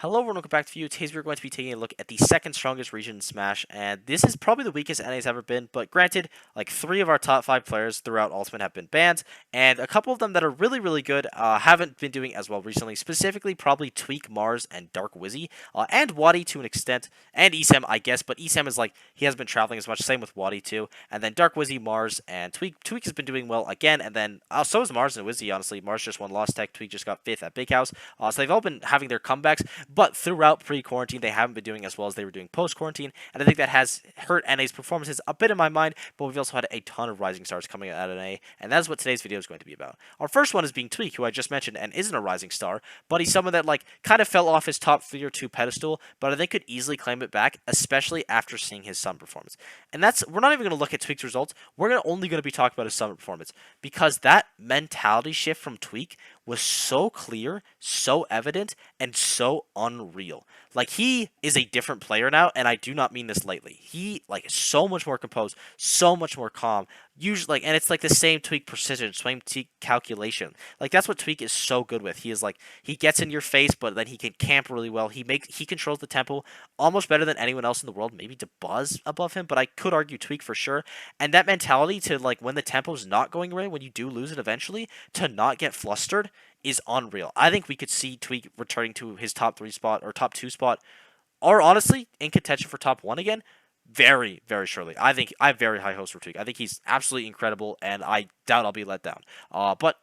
Hello everyone, welcome back to View. Today we're going to be taking a look at the second strongest region in Smash, and this is probably the weakest NA's ever been, but granted, like 3 of our top 5 players throughout Ultimate have been banned, and a couple of them that are really, really good haven't been doing as well recently, specifically probably Tweek, Mars, and Dark Wizzy, and Wadi to an extent, and Esam, I guess, but Esam is like, he hasn't been traveling as much, same with Wadi too, and then Dark Wizzy, Mars, and Tweek. Tweek has been doing well again, and then so is Mars and Wizzy, honestly. Mars just won Lost Tech, Tweek just got 5th at Big House, so they've all been having their comebacks, but throughout pre-quarantine, they haven't been doing as well as they were doing post-quarantine, and I think that has hurt NA's performances a bit in my mind, but we've also had a ton of rising stars coming out of NA, and that's what today's video is going to be about. Our first one is being Tweek, who I just mentioned, and isn't a rising star, but he's someone that, like, kind of fell off his top 3 or 2 pedestal, but I think could easily claim it back, especially after seeing his Summit performance. And we're not even going to look at Tweek's results, we're only going to be talking about his Summit performance, because that mentality shift from Tweek was so clear, so evident, and so unreal. Like, he is a different player now, and I do not mean this lightly. He, like, is so much more composed, so much more calm. Usually, like, and it's like the same Tweek precision, same Tweek calculation. Like, that's what Tweek is so good with. He is like, he gets in your face, but then he can camp really well. He controls the tempo almost better than anyone else in the world. Maybe DeBuzz above him, but I could argue Tweek for sure. And that mentality to, like, when the tempo's not going right, when you do lose it eventually, to not get flustered is unreal. I think we could see Tweek returning to his top 3 spot or top 2 spot, or honestly in contention for top 1 again very, very surely. I think I have very high hopes for Tweek. I think he's absolutely incredible, and I doubt I'll be let down. But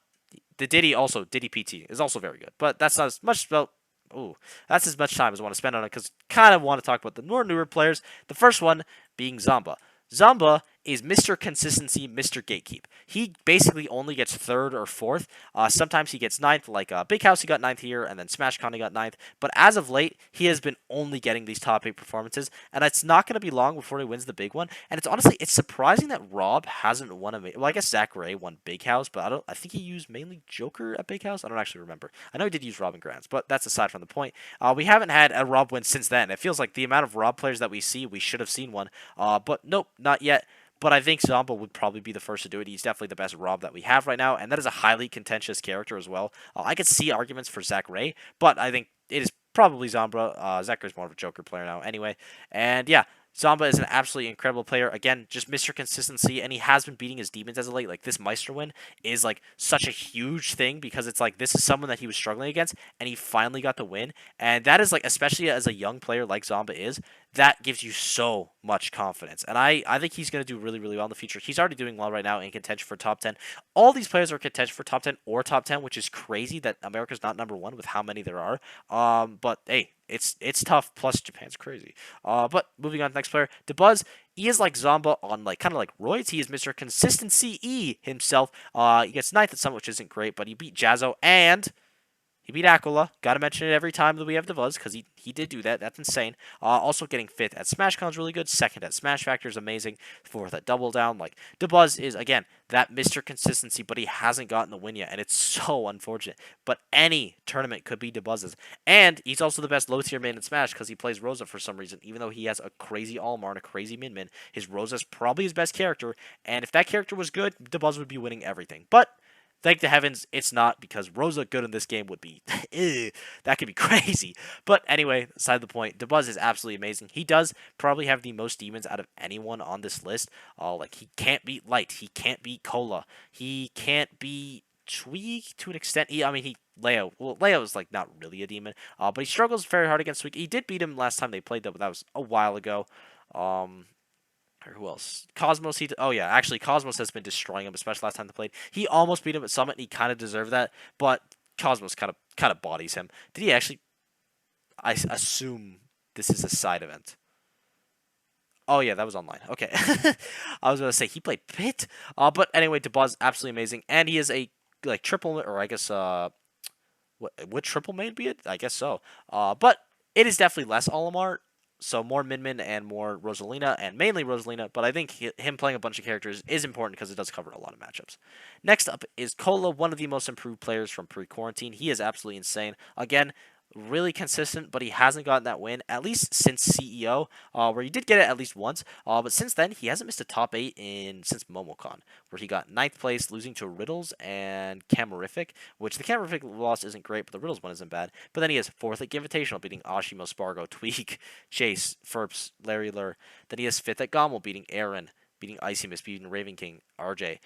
the Diddy PT is also very good, but that's not as much about. Ooh, that's as much time as I want to spend on it because kind of want to talk about the more newer players. The first one being Zomba. Zomba is Mr. Consistency, Mr. Gatekeep. He basically only gets 3rd or 4th. Sometimes he gets 9th, like Big House he got 9th here, and then SmashCon he got 9th. But as of late, he has been only getting these top 8 performances, and it's not going to be long before he wins the big one. And it's surprising that Rob hasn't won a. Well, I guess Zach Ray won Big House, but I think he used mainly Joker at Big House. I don't actually remember. I know he did use Rob and Grants, but that's aside from the point. We haven't had a Rob win since then. It feels like the amount of Rob players that we see, we should have seen one. But nope, not yet. But I think Zomba would probably be the first to do it. He's definitely the best Rob that we have right now, and that is a highly contentious character as well. I could see arguments for Zach Ray, but I think it is probably Zomba. Zach Ray's more of a Joker player now anyway. And yeah, Zomba is an absolutely incredible player. Again, just Mr. Consistency, and he has been beating his demons as of late. Like, this Meister win is, like, such a huge thing because it's like, this is someone that he was struggling against, and he finally got the win. And that is, like, especially as a young player like Zomba is, that gives you so much confidence. And I think he's going to do really, really well in the future. He's already doing well right now in contention for top 10. All these players are contention for top 10 or top 10, which is crazy that America's not number 1 with how many there are. But hey, it's tough. Plus, Japan's crazy. But moving on to the next player, DeBuzz. He is like Zomba on like kind of like roids. He is Mr. Consistency E himself. He gets 9th at Summit, which isn't great, but he beat Jazzo and he beat Aquila. Gotta mention it every time that we have the Buzz, because he did do that. That's insane. Also getting 5th at SmashCon is really good. 2nd at Smash Factor is amazing. 4th at Double Down. Like, the Buzz is, again, that Mr. Consistency, but he hasn't gotten the win yet, and it's so unfortunate. But any tournament could be DeBuzz's. And he's also the best low-tier main in Smash, because he plays Rosa for some reason. Even though he has a crazy Almar and a crazy Min-Min, his Rosa's probably his best character, and if that character was good, DeBuzz would be winning everything. But thank the heavens it's not, because Rosa good in this game would be that could be crazy. But anyway, aside the point, DeBuzz is absolutely amazing. He does probably have the most demons out of anyone on this list. Like, he can't beat Light, he can't beat Cola, he can't beat Tweek to an extent. Leo. Well, Leo is like not really a demon, but he struggles very hard against Tweek. He did beat him last time they played though, but that was a while ago. Who else? Cosmos. Actually, Cosmos has been destroying him, especially last time they played. He almost beat him at Summit, and he kind of deserved that, but Cosmos kind of bodies him. Did he actually? I assume this is a side event. Oh yeah, that was online. Okay, I was gonna say he played Pit. But anyway, DeBuzz absolutely amazing, and he is a like triple, or I guess would triple main be it? I guess so. But it is definitely less Olimar. So more Min-Min and more Rosalina, and mainly Rosalina, but I think him playing a bunch of characters is important because it does cover a lot of matchups. Next up is Cola, one of the most improved players from pre-quarantine. He is absolutely insane. Again, really consistent, but he hasn't gotten that win, at least since CEO, where he did get it at least once. But since then, he hasn't missed a top 8 since MomoCon, where he got ninth place, losing to Riddles and Camerific, which the Camerific loss isn't great, but the Riddles one isn't bad. But then he has 4th at Invitational, beating Ashimo, Spargo, Tweek, Chase, Ferps, Larry Lur. Then he has 5th at Gommel, beating Aaron, beating Icy Mist, beating Raven King, RJ.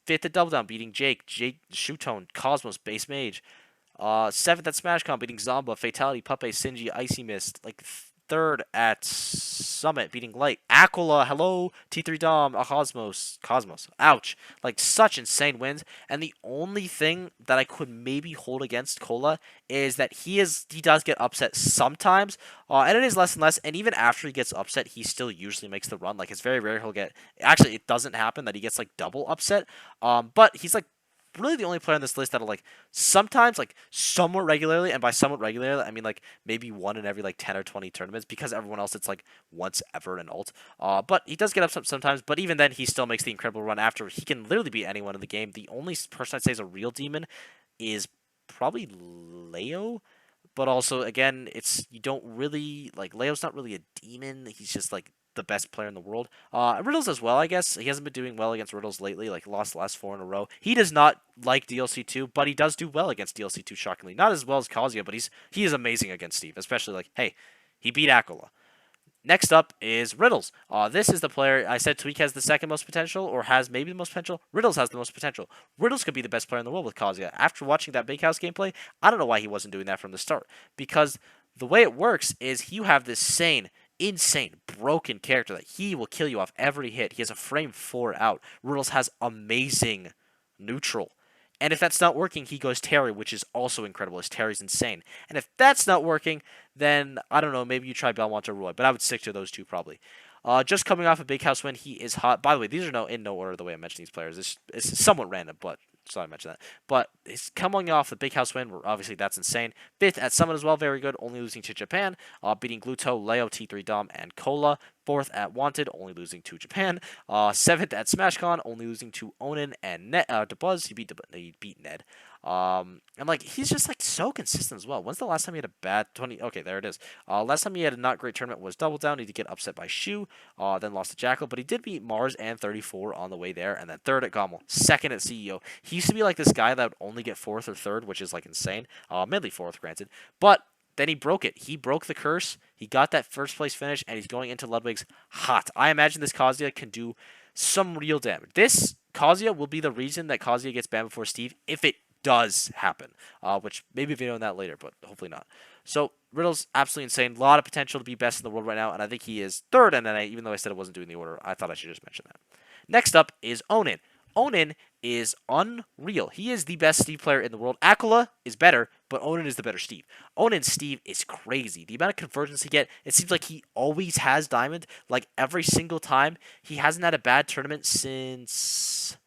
5th at Double Down, beating Jake, Shootone, Cosmos, Base Mage. 7th at SmashCon, beating Zomba, Fatality, Puppe, Sinji, Icy Mist. Like 3rd at Summit, beating Light, Aquila, hello, T3 Dom, Cosmos. Ouch. Like such insane wins. And the only thing that I could maybe hold against Cola is that he does get upset sometimes, and it is less and less. And even after he gets upset, he still usually makes the run. Like it's very rare he'll get. Actually, it doesn't happen that he gets like double upset. But he's like really the only player on this list that'll like sometimes like somewhat regularly, and by somewhat regularly I mean like maybe one in every like 10 or 20 tournaments, because everyone else it's like once ever in ult. But he does get upset sometimes, but even then he still makes the incredible run after he can literally beat anyone in the game. The only person I'd say is a real demon is probably Leo. But also, again, it's you don't really like Leo's not really a demon. He's just like the best player in the world. Riddles as well, I guess. He hasn't been doing well against Riddles lately. Like lost the last 4 in a row. He does not like DLC2, but he does do well against DLC2. Shockingly, not as well as Kazuya, but he is amazing against Steve. Especially like, hey, he beat Aquila. Next up is Riddles. This is the player I said Tweek has the second most potential, or has maybe the most potential. Riddles has the most potential. Riddles could be the best player in the world with Kazuya. After watching that Big House gameplay, I don't know why he wasn't doing that from the start. Because the way it works is you have this insane, broken character that he will kill you off every hit. He has a frame 4 out. Riddles has amazing neutral. And if that's not working, he goes Terry, which is also incredible, as Terry's insane. And if that's not working, then, I don't know, maybe you try Belmont or Roy, but I would stick to those two probably. Just coming off a Big House win, he is hot. By the way, these are in no order the way I mentioned these players. It's somewhat random, but sorry I mentioned that. But it's coming off the Big House win, where obviously that's insane. 5th at Summit as well, very good, only losing to Japan. Beating Gluto, Leo, T3 Dom, and Cola. 4th at Wanted, only losing to Japan. 7th at SmashCon, only losing to Onan and DeBuzz. He beat Ned. And like he's just like so consistent as well. When's the last time he had a bad 20? Okay, there it is. Last time he had a not great tournament was Double Down. He did get upset by Shu, then lost to Jackal, but he did beat Mars and 34 on the way there, and then 3rd at Gommel, 2nd at CEO. He used to be like this guy that would only get 4th or 3rd, which is like insane. Mainly 4th, granted, but then he broke it. He broke the curse. He got that first place finish, and he's going into Ludwig's hot. I imagine this Kazuya can do some real damage. This Kazuya will be the reason that Kazuya gets banned before Steve, if it does happen. Which maybe video on that later, but hopefully not. So Riddle's absolutely insane. A lot of potential to be best in the world right now, and I think he is 3rd. And then even though I said I wasn't doing the order, I thought I should just mention that. Next up is Onan. Onan is unreal. He is the best Steve player in the world. Aquila is better, but Onan is the better Steve. Onan's Steve is crazy. The amount of convergence he gets, it seems like he always has Diamond. Like every single time. He hasn't had a bad tournament since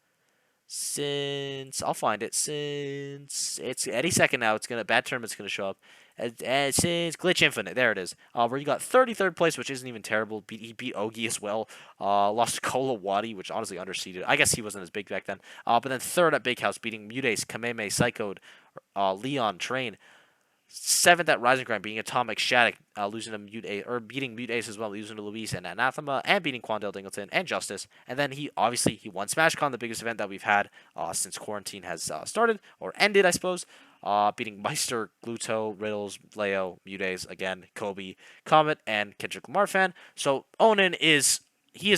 I'll find it. Since it's any second now, bad tournament's gonna show up. Since Glitch Infinite, there it is. Where you got 33rd place, which isn't even terrible. He beat Ogi as well. Lost to Kola Wadi, which honestly underseeded. I guess he wasn't as big back then. But then 3rd at Big House, beating Mutace, Kameme, Psychode, Leon, Train. 7th at Rising Grind, beating Atomic, Shattuck, losing to beating Mute Ace as well, losing to Luis and Anathema, and beating Quandale Dingleton and Justice. And then he won SmashCon, the biggest event that we've had since quarantine has started, or ended, I suppose. Beating Meister, Gluto, Riddles, Leo, Mute Ace, again, Kobe, Comet, and Kendrick Lamar fan. So Onan is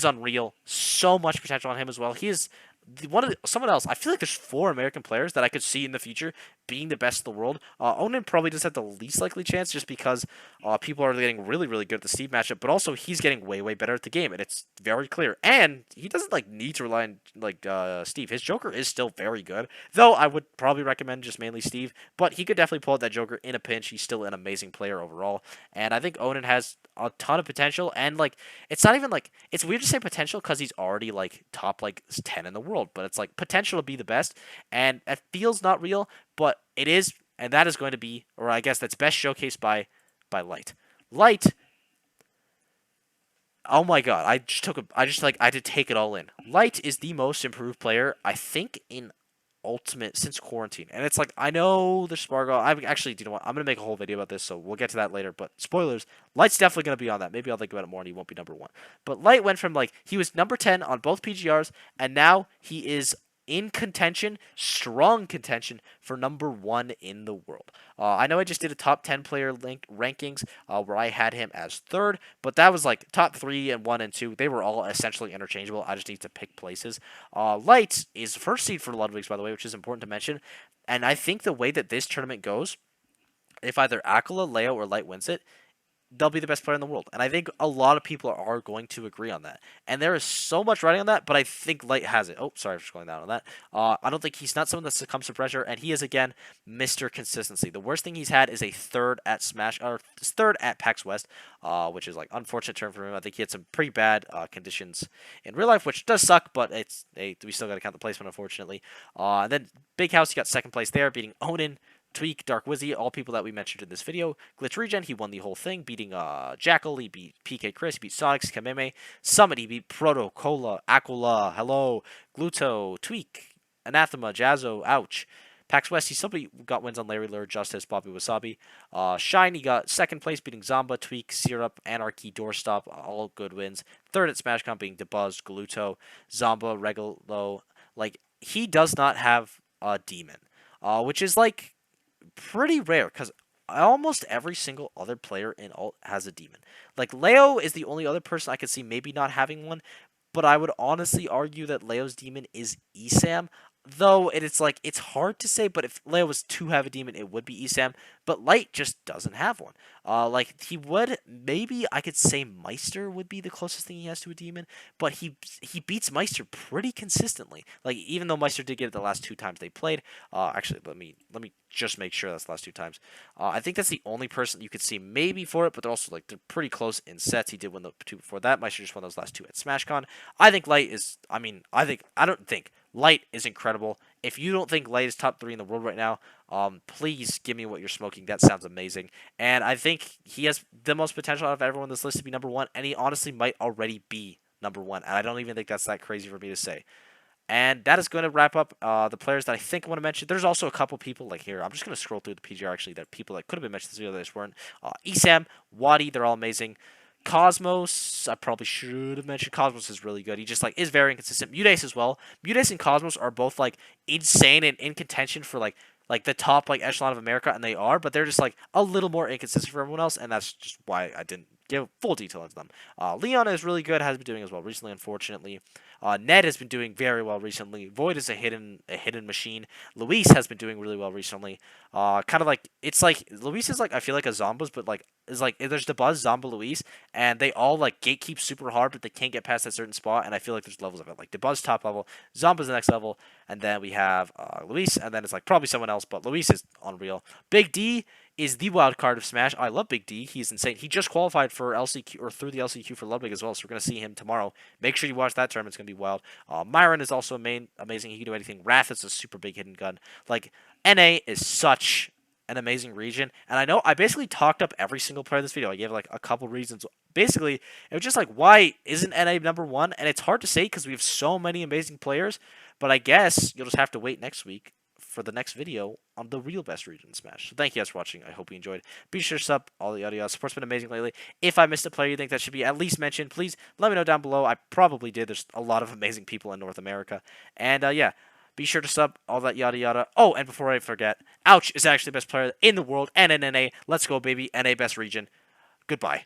unreal. So much potential on him as well. He is someone else. I feel like there's 4 American players that I could see in the future being the best in the world. Onan probably just had the least likely chance, just because people are getting really, really good at the Steve matchup, but also he's getting way, way better at the game, and it's very clear. And he doesn't like need to rely on like Steve. His Joker is still very good, though I would probably recommend just mainly Steve, but he could definitely pull out that Joker in a pinch. He's still an amazing player overall, and I think Onan has a ton of potential. And like it's not even like, it's weird to say potential because he's already like top like 10 in the world, but it's like potential to be the best, and it feels not real, but it is, and that is going to be, or I guess that's best showcased by Light. Light, oh my god, I had to take it all in. Light is the most improved player, I think, in Ultimate since quarantine. And it's like, I know there's Spargo. I actually, you know what? I'm going to make a whole video about this, so we'll get to that later. But spoilers, Light's definitely going to be on that. Maybe I'll think about it more and he won't be number 1. But Light went from, like, he was number 10 on both PGRs, and now he is in contention, strong contention for number 1 in the world. I know I just did a top 10 player rankings where I had him as 3rd, but that was like top 3 and 1 and 2. They were all essentially interchangeable. I just need to pick places. Light is first seed for Ludwig's, by the way, which is important to mention. And I think the way that this tournament goes, if either Aquila, Leo, or Light wins it, they'll be the best player in the world. And I think a lot of people are going to agree on that. And there is so much writing on that, but I think Light has it. Oh, sorry for going down on that. I don't think he's not someone that succumbs to pressure, and he is, again, Mr. Consistency. The worst thing he's had is a 3rd at Smash, or 3rd at PAX West, which is, like, unfortunate term for him. I think he had some pretty bad conditions in real life, which does suck, but we still got to count the placement, unfortunately. And then Big House, he got 2nd place there, beating Onan, Tweek, Dark Wizzy, all people that we mentioned in this video. Glitch Regen, he won the whole thing, beating Jackal, he beat PK Chris, he beat Sonics, Kameme, Summit, he beat Proto, Cola, Aquila, Hello, Gluto, Tweek, Anathema, Jazzo, Ouch. PAX West, he still got wins on Larry Lure, Justice, Bobby Wasabi. Shine, he got 2nd place, beating Zomba, Tweek, Syrup, Anarchy, Doorstop, all good wins. 3rd at SmashCon, being DeBuzz, Gluto, Zomba, Regalo. Like, he does not have a demon, which is, like, pretty rare, because almost every single other player in Alt has a demon. Like, Leo is the only other person I could see maybe not having one, but I would honestly argue that Leo's demon is Esam. Though it's like, it's hard to say, but if Leo was to have a demon, it would be Esam. But Light just doesn't have one. Like, he would, maybe I could say Meister would be the closest thing he has to a demon, but he beats Meister pretty consistently. Like, even though Meister did get it the last 2 times they played. Actually, let me just make sure that's the last 2 times. I think that's the only person you could see maybe for it, but they're also, like, they're pretty close in sets. He did win the 2 before that. Meister just won those last 2 at SmashCon. I think Light is, Light is incredible. If you don't think Light is top 3 in the world right now, please give me what you're smoking. That sounds amazing. And I think he has the most potential out of everyone on this list to be number 1, and he honestly might already be number 1. And I don't even think that's that crazy for me to say. And that is going to wrap up the players that I think I want to mention. There's also a couple people, like here, I'm just going to scroll through the PGR, actually, that people that could have been mentioned in this video that just weren't. Esam, Wadi, they're all amazing. Cosmos, I probably should have mentioned. Cosmos is really good. He just, like, is very inconsistent. Mudace as well. Mudace and Cosmos are both, like, insane and in contention for, like the top, like, echelon of America, and they are, but they're just, like, a little more inconsistent for everyone else, and that's just why I didn't give full detail into them. Leon is really good, has been doing as well recently, unfortunately. Ned has been doing very well recently. Void is a hidden machine. Luis has been doing really well recently. Kind of like, it's like, Luis is like, I feel like a Zombas, but like, is like, there's DeBuzz, Zomba, Luis, and they all like gatekeep super hard, but they can't get past that certain spot, and I feel like there's levels of it. Like, DeBuzz top level, Zomba's the next level, and then we have Luis, and then it's like probably someone else, but Luis is unreal. Big D is the wild card of Smash. I love Big D. He's insane. He just qualified for LCQ, or through the LCQ for Ludwig as well, so we're going to see him tomorrow. Make sure you watch that tournament. It's going to be wild. Myron is also amazing. He can do anything. Wrath is a super big hidden gun. Like, NA is such an amazing region, and I know I basically talked up every single player in this video. I gave, like, a couple reasons. Basically, it was just like, why isn't NA number 1? And it's hard to say because we have so many amazing players, but I guess you'll just have to wait next week for the next video on the real best region Smash. So thank you guys for watching. I hope you enjoyed. Be sure to sub all the audio. Support's been amazing lately. If I missed a player you think that should be at least mentioned, please let me know down below. I probably did. There's a lot of amazing people in North America. And yeah, be sure to sub, all that yada yada. Oh, and before I forget, Ouch is actually the best player in the world and in NA. Let's go, baby. NA best region. Goodbye.